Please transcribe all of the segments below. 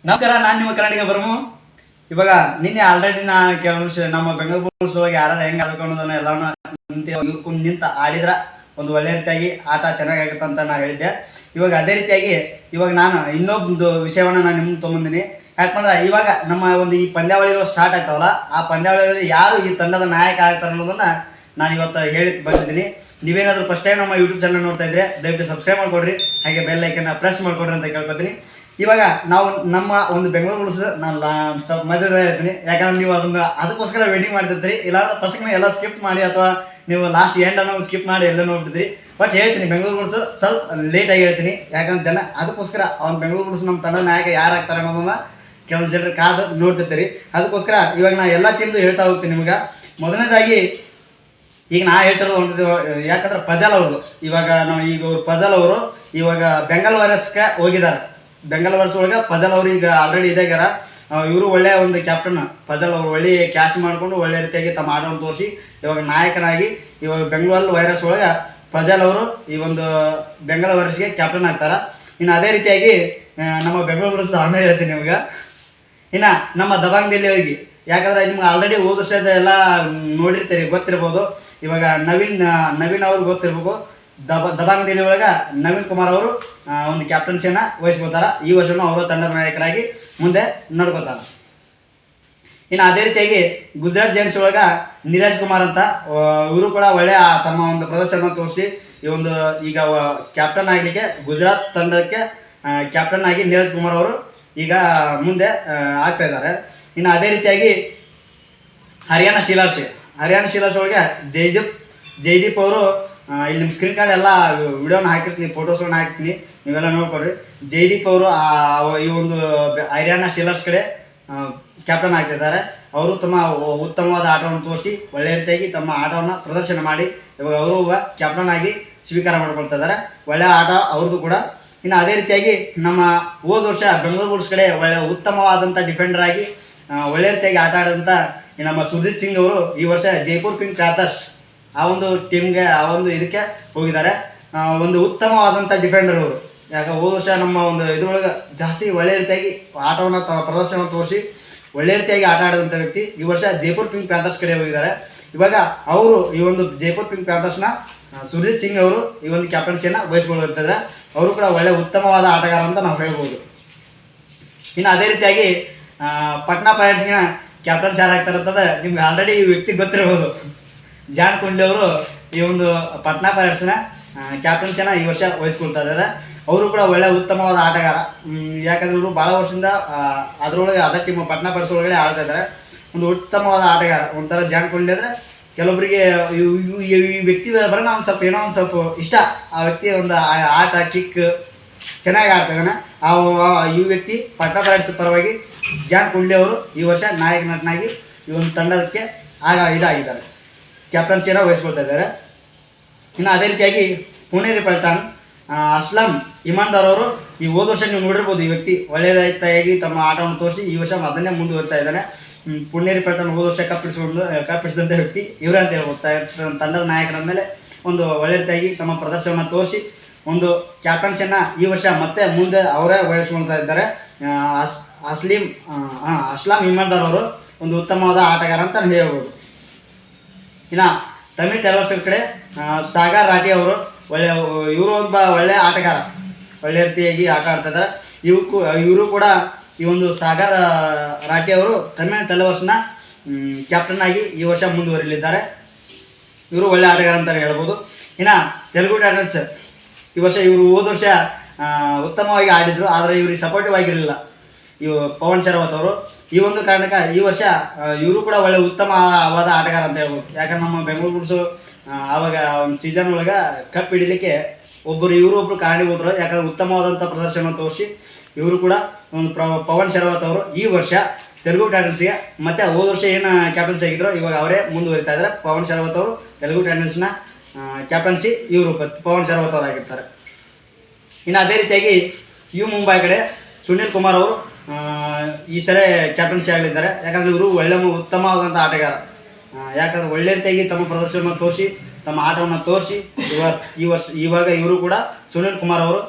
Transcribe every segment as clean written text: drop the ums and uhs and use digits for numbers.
ನಮಸ್ಕಾರ, ನಾನು ನಿಮ್ಮ ಕನ್ನಡಿಗ ಬರ್ಮು. ಇವಾಗ ನಿನ್ನೆ ಆಲ್ರೆಡಿ ನಾ ಕೆಲವು ನಮ್ಮ ಬೆಂಗಳೂರು ಬುಲ್ಸ್ ಒಳಗೆ ಯಾರು ಹೆಂಗೆ ಆಡ್ಬೇಕು ಅನ್ನೋದನ್ನ ಎಲ್ಲವನ್ನ ನಿಂತ ಆಡಿದ್ರ ಒಂದು ಒಳ್ಳೆ ರೀತಿಯಾಗಿ ಆಟ ಚೆನ್ನಾಗಾಗುತ್ತೆ ಅಂತ ನಾನು ಹೇಳಿದ್ದೆ. ಇವಾಗ ಅದೇ ರೀತಿಯಾಗಿ ಇವಾಗ ನಾನು ಇನ್ನೊಂದು ವಿಷಯವನ್ನು ನಾನು ನಿಮ್ಗೆ ತೊಗೊಂಬಂದಿನಿ. ಯಾಕಂದ್ರೆ ಇವಾಗ ನಮ್ಮ ಒಂದು ಈ ಪಂದ್ಯಾವಳಿಗಳು ಸ್ಟಾರ್ಟ್ ಆಗ್ತಾವಲ್ಲ, ಆ ಪಂದ್ಯಾವಳಿಗಳಲ್ಲಿ ಯಾರು ಈ ತಂಡದ ನಾಯಕ ಆಗ್ತಾರೆ ಅನ್ನೋದನ್ನ ನಾನು ಇವತ್ತು ಹೇಳಿ ಬಂದಿದ್ದೀನಿ. ನೀವೇನಾದರೂ ಫಸ್ಟ್ ಟೈಮ್ ನಮ್ಮ ಯೂಟ್ಯೂಬ್ ಚಾನಲ್ ನೋಡ್ತಾ ಇದ್ರೆ ದಯವಿಟ್ಟು ಸಬ್ಸ್ಕ್ರೈಬ್ ಮಾಡ್ಕೊಡ್ರಿ, ಹಾಗೆ ಬೆಲ್ ಐಕನ್ನ ಪ್ರೆಸ್ ಮಾಡ್ಕೊಡ್ರಿ ಅಂತ ಕೇಳ್ಕೊತೀನಿ. ಇವಾಗ ನಾವು ನಮ್ಮ ಒಂದು ಬೆಂಗಳೂರು ಬುಲ್ಸ್ ನಾನು ಮಧ್ಯದಲ್ಲಿ ಹೇಳ್ತೀನಿ, ಯಾಕಂದ್ರೆ ನೀವು ಅದಕ್ಕೋಸ್ಕರ ವೇಟಿಂಗ್ ಮಾಡ್ತಿರ್ತೀರಿ. ಇಲ್ಲಾಂದ್ರೆ ಫಸ್ಟ್ನ ಎಲ್ಲ ಸ್ಕಿಪ್ ಮಾಡಿ ಅಥವಾ ನೀವು ಲಾಸ್ಟ್ ಎಂಡ್ ಅನ್ನೋ ಸ್ಕಿಪ್ ಮಾಡಿ ಎಲ್ಲ ನೋಡ್ಬಿಡ್ತೀರಿ. ಬಟ್ ಹೇಳ್ತೀನಿ, ಬೆಂಗಳೂರು ಬುಲ್ಸ್ ಸ್ವಲ್ಪ ಲೇಟಾಗಿ ಹೇಳ್ತೀನಿ, ಯಾಕಂದ್ರೆ ಜನ ಅದಕ್ಕೋಸ್ಕರ ಅವ್ನು ಬೆಂಗಳೂರು ಬುಲ್ಸ್ ನಮ್ಮ ತಂಡ ನಾಯಕ ಯಾರು ಆಗ್ತಾರೆ ಅನ್ನೋದನ್ನ ಕೆಲವು ಜನರು ಕಾದು ನೋಡ್ತಿರ್ತೀರಿ. ಅದಕ್ಕೋಸ್ಕರ ಇವಾಗ ನಾ ಎಲ್ಲ ಟೀಮ್ದು ಹೇಳ್ತಾ ಹೋಗ್ತೀನಿ ನಿಮ್ಗೆ. ಮೊದಲನೇದಾಗಿ ಈಗ ನಾ ಹೇಳ್ತಿರೋದು ಒಂದು, ಯಾಕಂದ್ರೆ ಫಜಲ್ ಅವರು ಇವಾಗ ಫಜಲ್ ಅವರು ಇವಾಗ ಬೆಂಗಾಲ್ ವಾರಿಯರ್ಸ್ಗೆ ಹೋಗಿದ್ದಾರೆ. ಬೆಂಗಾಲ್ ವಾರಿಯರ್ಸ್ ಒಳಗೆ ಫಜಲ್ ಅವರು ಈಗ ಆಲ್ರೆಡಿ ಇದಾಗ್ಯಾರ. ಇವರು ಒಳ್ಳೆಯ ಒಂದು ಕ್ಯಾಪ್ಟನ್. ಫಜಲ್ ಅವರು ಒಳ್ಳೆ ಕ್ಯಾಚ್ ಮಾಡಿಕೊಂಡು ಒಳ್ಳೆ ರೀತಿಯಾಗಿ ತಮ್ಮ ಆಟವನ್ನು ತೋರಿಸಿ ಇವಾಗ ನಾಯಕನಾಗಿ ಇವಾಗ ಬೆಂಗಳೂರು ವಾರಿಯರ್ಸ್ ಒಳಗೆ ಫಜಲ್ ಅವರು ಈ ಒಂದು ಬೆಂಗಾಲ್ ವಾರಿಯರ್ಸ್ಗೆ ಕ್ಯಾಪ್ಟನ್ ಆಗ್ತಾರೆ. ಇನ್ನು ಅದೇ ರೀತಿಯಾಗಿ ನಮ್ಮ ಬೆಂಗಳೂರು ವಾರಿಯರ್ಸ್ ಆಮೇಲೆ ಹೇಳ್ತೀನಿ ನಿಮ್ಗೆ. ಇನ್ನು ನಮ್ಮ ದಬಾಂಗ್ ದಿಲ್ಲಿ ಹೋಗಿ, ಯಾಕಂದ್ರೆ ನಿಮ್ಗೆ ಆಲ್ರೆಡಿ ಹೋದ ವರ್ಷದ ಎಲ್ಲ ನೋಡಿರ್ತೀರಿ, ಗೊತ್ತಿರ್ಬೋದು. ಇವಾಗ ನವೀನ್ ಅವ್ರಿಗೆ ಗೊತ್ತಿರ್ಬೇಕು. ದಬಾಂಗ್ ದಿಲ್ಲಿ ಒಳಗೆ ನವೀನ್ ಕುಮಾರ್ ಅವರು ಒಂದು ಕ್ಯಾಪ್ಟನ್ಸಿಯನ್ನು ವಹಿಸ್ಕೋತಾರೆ. ಈ ವರ್ಷನೂ ಅವರು ತಂಡದ ನಾಯಕರಾಗಿ ಮುಂದೆ ನಡ್ಕೋತಾರೆ. ಇನ್ನು ಅದೇ ರೀತಿಯಾಗಿ ಗುಜರಾತ್ ಜೈನ್ಸ್ ಒಳಗೆ ನೀರಜ್ ಕುಮಾರ್ ಅಂತ ಇವರು ಕೂಡ ಒಳ್ಳೆಯ ತಮ್ಮ ಒಂದು ಪ್ರದರ್ಶನ ತೋರಿಸಿ ಈ ಒಂದು ಈಗ ಕ್ಯಾಪ್ಟನ್ ಆಗಲಿಕ್ಕೆ ಗುಜರಾತ್ ತಂಡಕ್ಕೆ ಕ್ಯಾಪ್ಟನ್ ಆಗಿ ನೀರಜ್ ಕುಮಾರ್ ಅವರು ಈಗ ಮುಂದೆ ಆಗ್ತಾ ಇದ್ದಾರೆ. ಇನ್ನು ಅದೇ ರೀತಿಯಾಗಿ ಹರಿಯಾಣ ಶೀಲಾರ್ಸ್ ಒಳಗೆ ಜೈದೀಪ್ ಅವರು ಇಲ್ಲಿ ನಿಮ್ಮ ಸ್ಕ್ರೀನ್ ಕಾರ್ಡ್ ಎಲ್ಲ ವಿಡಿಯೋನ ಹಾಕಿರ್ತೀನಿ, ಫೋಟೋಸ್ಗಳನ್ನ ಹಾಕ್ತೀನಿ, ನೀವೆಲ್ಲ ನೋಡ್ಕೊಡ್ರಿ. ಜೈದೀಪ್ ಅವರು ಈ ಒಂದು ಹರಿಯಾಣ ಶೀಲಾರ್ಸ್ ಕಡೆ ಕ್ಯಾಪ್ಟನ್ ಆಗ್ತಿದ್ದಾರೆ. ಅವರು ತಮ್ಮ ಉತ್ತಮವಾದ ಆಟವನ್ನು ತೋರಿಸಿ ಒಳ್ಳೆ ರೀತಿಯಾಗಿ ತಮ್ಮ ಆಟವನ್ನು ಪ್ರದರ್ಶನ ಮಾಡಿ ಇವಾಗ ಅವರು ಕ್ಯಾಪ್ಟನ್ ಆಗಿ ಸ್ವೀಕಾರ ಮಾಡ್ಕೊಳ್ತಾ ಇದ್ದಾರೆ. ಒಳ್ಳೆಯ ಆಟ ಅವ್ರದ್ದು ಕೂಡ. ಇನ್ನು ಅದೇ ರೀತಿಯಾಗಿ ನಮ್ಮ ಹೋದ ವರ್ಷ ಬೆಂಗಳೂರು ಬುಲ್ಸ್ ಕಡೆ ಒಳ್ಳೆಯ ಉತ್ತಮವಾದಂಥ ಡಿಫೆಂಡರ್ ಆಗಿ ಒಳ್ಳೆ ರೀತಿಯಾಗಿ ಆಟ ಆಡಿದಂಥ ನಮ್ಮ ಸುರ್ಜಿತ್ ಸಿಂಗ್ ಅವರು ಈ ವರ್ಷ ಜೈಪುರ್ ಕಿಂಗ್ ಪ್ಯಾಂಥರ್ಸ್ ಆ ಒಂದು ಟೀಮ್ಗೆ ಆ ಒಂದು ಇದಕ್ಕೆ ಹೋಗಿದ್ದಾರೆ. ಒಂದು ಉತ್ತಮವಾದಂಥ ಡಿಫೆಂಡರ್ ಅವರು. ಯಾಕೆ ಹೋದ ವರ್ಷ ನಮ್ಮ ಒಂದು ಇದ್ರೊಳಗೆ ಜಾಸ್ತಿ ಒಳ್ಳೆ ರೀತಿಯಾಗಿ ಆಟವನ್ನು ಪ್ರದರ್ಶನ ತೋರಿಸಿ ಒಳ್ಳೆ ರೀತಿಯಾಗಿ ಆಟ ಆಡಿದಂಥ ವ್ಯಕ್ತಿ ಈ ವರ್ಷ ಜೈಪುರ್ ಕಿಂಗ್ ಪ್ಯಾಂಥರ್ಸ್ ಕಡೆ ಹೋಗಿದ್ದಾರೆ. ಇವಾಗ ಅವರು ಈ ಒಂದು ಜೈಪುರ್ ಕಿಂಗ್ ಪ್ಯಾಂಥರ್ಸ್ನ ಸುರ್ಜಿತ್ ಸಿಂಗ್ ಅವರು ಈ ಒಂದು ಕ್ಯಾಪ್ಟನ್ಸಿಯನ್ನು ವಹಿಸ್ಕೊಳ್ತಿದ್ದಾರೆ. ಅವರು ಕೂಡ ಒಳ್ಳೆಯ ಉತ್ತಮವಾದ ಆಟಗಾರ ಅಂತ ನಾವು ಹೇಳ್ಬೋದು. ಇನ್ನು ಅದೇ ರೀತಿಯಾಗಿ ಪಟ್ನಾ ಪೈರೇಟ್ಸ್ಗಿನ ಕ್ಯಾಪ್ಟನ್ಸ್ ಯಾರಾಗ್ತಾರೆ ಅಂತಂದ್ರೆ ನಿಮ್ಗೆ ಆಲ್ರೆಡಿ ಈ ವ್ಯಕ್ತಿ ಗೊತ್ತಿರ್ಬೋದು. ಜಾನ್ ಕುಂಡ್ಲಿ ಅವರು ಈ ಒಂದು ಪಟ್ನಾ ಪೈರೇಟ್ಸ್ನ ಕ್ಯಾಪ್ಟನ್ಸಿಯನ್ನು ಈ ವರ್ಷ ವಹಿಸ್ಕೊಳ್ತಾ ಇದ್ದಾರೆ. ಅವರು ಕೂಡ ಒಳ್ಳೆಯ ಉತ್ತಮವಾದ ಆಟಗಾರ. ಯಾಕಂದ್ರೆ ಇವರು ಭಾಳ ವರ್ಷದಿಂದ ಅದರೊಳಗೆ ಅದೇ ಟೀಮ್ ಪಟ್ನಾ ಪೈರೇಟ್ಸ್ ಒಳಗಡೆ ಆಡ್ತಾ ಇದ್ದಾರೆ. ಒಂದು ಉತ್ತಮವಾದ ಆಟಗಾರ. ಒಂಥರ ಜಾನ್ ಕುಂಡ್ಲಿ ಅಂದರೆ ಕೆಲವೊಬ್ಬರಿಗೆ ಈ ವ್ಯಕ್ತಿ ಬರೋಣ ಒಂದು ಸ್ವಲ್ಪ ಏನೋ ಒಂದು ಸ್ವಲ್ಪ ಇಷ್ಟ. ಆ ವ್ಯಕ್ತಿ ಒಂದು ಆಟ ಕಿಕ್ ಚೆನ್ನಾಗಿ ಆಡ್ತಾ ಇದ್ದಾನೆ. ಈ ವ್ಯಕ್ತಿ ಪಟ್ನಾ ಪೈರೇಟ್ಸ್ ಪರವಾಗಿ ಜಾನ್ ಕುಂಡ್ಲಿ ಅವರು ಈ ವರ್ಷ ನಾಯಕ ನಟನಾಗಿ ಈ ಒಂದು ತಂಡಕ್ಕೆ ಇದಾಗಿದ್ದಾರೆ, ಕ್ಯಾಪ್ಟನ್ಸಿಯನ್ನು ವಹಿಸ್ಕೊಳ್ತಾ ಇದ್ದಾರೆ. ಇನ್ನು ಅದೇ ರೀತಿಯಾಗಿ ಪುಣೇರಿ ಪಲ್ಟಾನ್ ಅಸ್ಲಾಂ ಇಮಾನ್ದಾರ್ ಅವರು ಈ ಹೋದ ವರ್ಷ ನೀವು ನೋಡಿರ್ಬೋದು. ಈ ವ್ಯಕ್ತಿ ಒಳ್ಳೆಯ ರೀತಿಯಾಗಿ ತಮ್ಮ ಆಟವನ್ನು ತೋರಿಸಿ ಈ ವರ್ಷ ಅದನ್ನೇ ಮುಂದುವರಿತಾ ಇದ್ದಾನೆ. ಪುಣೇರಿ ಪಲ್ಟಾನ್ ಹೋದ ವರ್ಷ ಕಪ್ಪಿಡಿಸಿದಂಥ ವ್ಯಕ್ತಿ ಇವರೇ ಅಂತ ಹೇಳ್ಬೋದು. ತಂಡದ ನಾಯಕರ ಮೇಲೆ ಒಂದು ಒಳ್ಳೆ ರೀತಿಯಾಗಿ ತಮ್ಮ ಪ್ರದರ್ಶನವನ್ನು ತೋರಿಸಿ ಒಂದು ಕ್ಯಾಪ್ಟನ್ಸಿಯನ್ನು ಈ ವರ್ಷ ಮತ್ತೆ ಮುಂದೆ ಅವರೇ ವಹಿಸ್ಕೊಳ್ತಾ ಇದ್ದಾರೆ. ಅಸ್ಲಾಂ ಇಮಾನ್ದಾರ್ ಅವರು ಒಂದು ಉತ್ತಮವಾದ ಆಟಗಾರ ಅಂತ ಹೇಳ್ಬೋದು. ಇನ್ನು ತಮಿಳ್ ಟೈಲರ್ಸ್ ಕಡೆ ಸಾಗರ್ ರಾಠಿ ಅವರು ಇವರು ಒಬ್ಬ ಒಳ್ಳೆಯ ಆಟಗಾರ, ಒಳ್ಳೆ ರೀತಿಯಾಗಿ ಆಟ ಆಡ್ತಾ ಇದ್ದಾರೆ. ಇವರು ಕೂಡ ಈ ಒಂದು ಸಾಗರ್ ರಾಠಿ ಅವರು ತಮಿಳ್ ಟೈಲರ್ಸ್ನ ಕ್ಯಾಪ್ಟನ್ ಆಗಿ ಈ ವರ್ಷ ಮುಂದುವರಿಲಿದ್ದಾರೆ. ಇವರು ಒಳ್ಳೆ ಆಟಗಾರ ಅಂತ ಹೇಳ್ಬೋದು. ಇನ್ನು ತೆಲುಗು ಟೈಟನ್ಸ್ ಈ ವರ್ಷ ಇವರು ಹೋದ ವರ್ಷ ಉತ್ತಮವಾಗಿ ಆಡಿದರು, ಆದರೆ ಇವರಿಗೆ ಸಪೋರ್ಟಿವ್ ಆಗಿರಲಿಲ್ಲ ಪವನ್ ಶರಾವತ್ ಅವರು. ಈ ಒಂದು ಕಾರಣಕ್ಕೆ ಈ ವರ್ಷ ಇವರು ಕೂಡ ಒಳ್ಳೆ ಉತ್ತಮವಾದ ಆಟಗಾರ ಅಂತ ಹೇಳ್ಬೋದು. ಯಾಕಂದ್ರೆ ನಮ್ಮ ಬೆಂಗಳೂರು ಬುಲ್ಸು ಆವಾಗ ಒಂದು ಸೀಸನ್ ಒಳಗೆ ಕಪ್ ಹಿಡಿಲಿಕ್ಕೆ ಒಬ್ಬರು ಕಾರಣೀಭೂತರು. ಯಾಕಂದ್ರೆ ಉತ್ತಮವಾದಂಥ ಪ್ರದರ್ಶನ ತೋರಿಸಿ ಇವರು ಕೂಡ ಒಂದು ಪವನ್ ಶರಾವತ್ ಅವರು ಈ ವರ್ಷ ತೆಲುಗು ಟೈಟನ್ಸ್ಗೆ ಮತ್ತೆ ಹೋದ ವರ್ಷ ಏನು ಕ್ಯಾಪ್ಟನ್ಸಿ ಆಗಿದ್ರು ಇವಾಗ ಅವರೇ ಮುಂದುವರಿತಾ ಇದ್ದಾರೆ. ಪವನ್ ಶರಾವತ್ ಅವರು ತೆಲುಗು ಟೈಟನ್ಸ್ನ ಕ್ಯಾಪ್ಟನ್ಸಿ ಇವರು ಪವನ್ ಶರಾವತ್ ಅವರು ಆಗಿರ್ತಾರೆ. ಇನ್ನು ಅದೇ ರೀತಿಯಾಗಿ ಮುಂಬೈ ಕಡೆ ಸುನಿಲ್ ಕುಮಾರ್ ಅವರು ಈ ಸಲ ಕ್ಯಾಪ್ಟನ್ಸಿ ಆಗಲಿದ್ದಾರೆ. ಯಾಕಂದರೆ ಇವರು ಉತ್ತಮವಾದಂಥ ಆಟಗಾರ. ಯಾಕಂದರೆ ಒಳ್ಳೆ ರೀತಿಯಾಗಿ ತಮ್ಮ ಪ್ರದರ್ಶನವನ್ನು ತೋರಿಸಿ ತಮ್ಮ ಆಟವನ್ನು ತೋರಿಸಿ ಇವಾಗ ಇವರು ಕೂಡ ಸುನಿಲ್ ಕುಮಾರ್ ಅವರು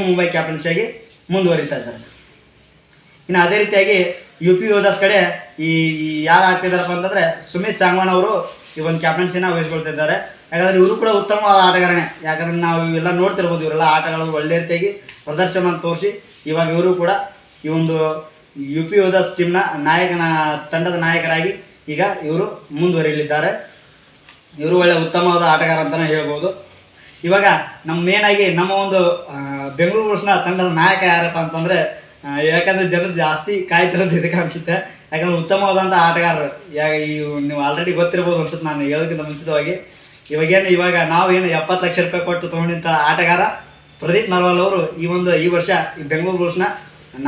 ಮುಂಬೈ ಕ್ಯಾಪ್ಟನ್ಸಿಯಾಗಿ ಮುಂದುವರಿತಾ ಇದ್ದಾರೆ. ಇನ್ನು ಅದೇ ರೀತಿಯಾಗಿ ಯು ಪಿ ಯೋಧಾಸ್ ಕಡೆ ಈ ಯಾರು ಆಗ್ತಿದ್ದಾರಪ್ಪ ಅಂತಂದರೆ ಸುಮಿತ್ ಚಾಂಗ್ವಾನ್ ಅವರು ಈ ಒಂದು ಕ್ಯಾಪ್ಟನ್ಸಿನ ವಹಿಸ್ಕೊಳ್ತಿದ್ದಾರೆ. ಯಾಕಂದರೆ ಇವರು ಕೂಡ ಉತ್ತಮವಾದ ಆಟಗಾರನೇ. ಯಾಕಂದರೆ ನಾವು ಇವೆಲ್ಲ ನೋಡ್ತಿರ್ಬೋದು, ಇವರೆಲ್ಲ ಆಟಗಳು ಒಳ್ಳೆ ರೀತಿಯಾಗಿ ಪ್ರದರ್ಶನ ತೋರಿಸಿ ಇವಾಗ ಇವರು ಕೂಡ ಈ ಒಂದು ಯು ಪಿ ಯೋಧಾಸ್ ಟೀಮ್ನ ತಂಡದ ನಾಯಕರಾಗಿ ಈಗ ಇವರು ಮುಂದುವರಿಯಲಿದ್ದಾರೆ. ಇವರು ಒಳ್ಳೆ ಉತ್ತಮವಾದ ಆಟಗಾರ ಅಂತಲೇ ಹೇಳ್ಬೋದು. ಇವಾಗ ನಮ್ಮ ಮೇನಾಗಿ ನಮ್ಮ ಒಂದು ಬೆಂಗಳೂರು ಬುಲ್ಸ್ನ ತಂಡದ ನಾಯಕ ಯಾರಪ್ಪ ಅಂತಂದರೆ, ಯಾಕಂದರೆ ಜನರು ಜಾಸ್ತಿ ಕಾಯ್ತಿರೋದು ಇದಕ್ಕೆ ಅನಿಸುತ್ತೆ. ಯಾಕಂದರೆ ಉತ್ತಮವಾದಂಥ ಆಟಗಾರರು ನೀವು ಆಲ್ರೆಡಿ ಗೊತ್ತಿರ್ಬೋದು ಅನ್ಸುತ್ತೆ ನಾನು ಹೇಳೋದಕ್ಕಿಂತ ಮುಂಚಿತವಾಗಿ. ಇವಾಗ ನಾವೇನು 70 ಲಕ್ಷ ರೂಪಾಯಿ ಕೊಟ್ಟು ತೊಗೊಂಡಂಥ ಆಟಗಾರ ಪ್ರದೀಪ್ ನರ್ವಾಲ್ ಅವರು ಈ ವರ್ಷ ಈ ಬೆಂಗಳೂರು ಬುಲ್ಸ್ನ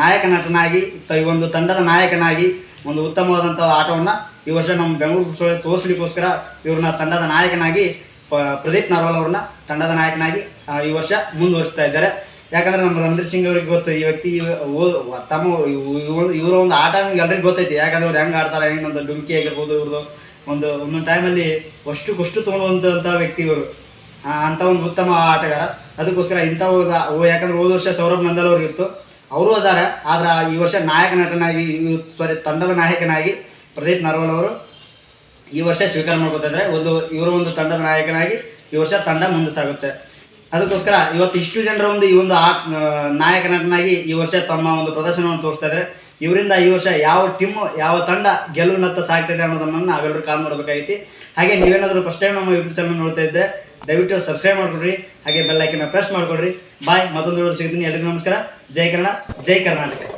ನಾಯಕ ನಟನಾಗಿ ಈ ಒಂದು ತಂಡದ ನಾಯಕನಾಗಿ ಒಂದು ಉತ್ತಮವಾದಂಥ ಆಟವನ್ನು ಈ ವರ್ಷ ನಮ್ಮ ಬೆಂಗಳೂರು ಬುಲ್ಸ್ ತೋರಿಸ್ಲಿಕ್ಕೋಸ್ಕರ ಇವ್ರನ್ನ ತಂಡದ ನಾಯಕನಾಗಿ ಪ್ರದೀಪ್ ನರ್ವಾಲ್ ಅವ್ರನ್ನ ತಂಡದ ನಾಯಕನಾಗಿ ಈ ವರ್ಷ ಮುಂದುವರಿಸ್ತಾ ಇದ್ದಾರೆ. ಯಾಕಂದರೆ ನಮ್ಮ ರಣಧೀರ್ ಸಿಂಗ್ ಅವ್ರಿಗೆ ಗೊತ್ತು, ಈ ವ್ಯಕ್ತಿ ಇವರ ಒಂದು ಆಟ ಎಲ್ಲರಿಗೂ ಗೊತ್ತೈತಿ. ಯಾಕಂದ್ರೆ ಅವ್ರು ಹೆಂಗೆ ಆಡ್ತಾರೆ, ಏನೊಂದು ಡುಮ್ಕಿ ಆಗಿರ್ಬೋದು, ಇವ್ರದ್ದು ಒಂದೊಂದು ಟೈಮಲ್ಲಿ ಅಷ್ಟು ತೊಗೊಳುವಂಥ ವ್ಯಕ್ತಿ ಇವರು. ಅಂಥ ಒಂದು ಉತ್ತಮ ಆಟಗಾರ. ಅದಕ್ಕೋಸ್ಕರ ಯಾಕಂದ್ರೆ ಹೋದ ವರ್ಷ ಸೌರಭ್ ನಂದಲ್ ಅವ್ರಿಗಿತ್ತು, ಅವರು ಅದಾರೆ. ಆದ್ರೆ ಈ ವರ್ಷ ತಂಡದ ನಾಯಕನಾಗಿ ಪ್ರದೀಪ್ ನರ್ವಾಲ್ ಅವರು ಈ ವರ್ಷ ಸ್ವೀಕಾರ ಮಾಡ್ಕೊತಿದ್ದಾರೆ. ಇವರ ಒಂದು ತಂಡದ ನಾಯಕನಾಗಿ ಈ ವರ್ಷ ತಂಡ ಮುಂದೆ ಸಾಗುತ್ತೆ. ಅದಕ್ಕೋಸ್ಕರ ಇವತ್ತು ಇಷ್ಟು ಜನರ ಈ ಒಂದು ನಾಯಕ ನಟನಾಗಿ ಈ ವರ್ಷ ತಮ್ಮ ಒಂದು ಪ್ರದರ್ಶನವನ್ನು ತೋರಿಸ್ತಾ ಇದ್ದಾರೆ. ಇವರಿಂದ ಈ ವರ್ಷ ಯಾವ ಟೀಮು ಯಾವ ತಂಡ ಗೆಲುವಿನತ್ತ ಸಾಗ್ತಿದೆ ಅನ್ನೋದನ್ನು ನಾವೆಲ್ಲರೂ ಕಾಲ್ ಮಾಡಬೇಕಾಗಿತ್ತು. ಹಾಗೆ ನೀವೇನಾದರೂ ಫಸ್ಟ್ ಟೈಮ್ ನಮ್ಮ ಯೂಟ್ಯೂಬ್ ಚಾನಲ್ ನೋಡ್ತಾ ಇದ್ದೆ, ದಯವಿಟ್ಟು ಸಬ್ಸ್ಕ್ರೈಬ್ ಮಾಡ್ಕೊಡ್ರಿ, ಹಾಗೆ ಬೆಲ್ ಐಕನ್ನ ಪ್ರೆಸ್ ಮಾಡ್ಕೊಡ್ರಿ. ಬಾಯ್, ಮತ್ತೊಂದು ವಿಡಿಯೋ ಸಿಗ್ತೀನಿ. ಎಲ್ರಿಗೂ ನಮಸ್ಕಾರ. ಜೈ ಕನ್ನಡ, ಜೈ ಕರ್ನಾಟಕ.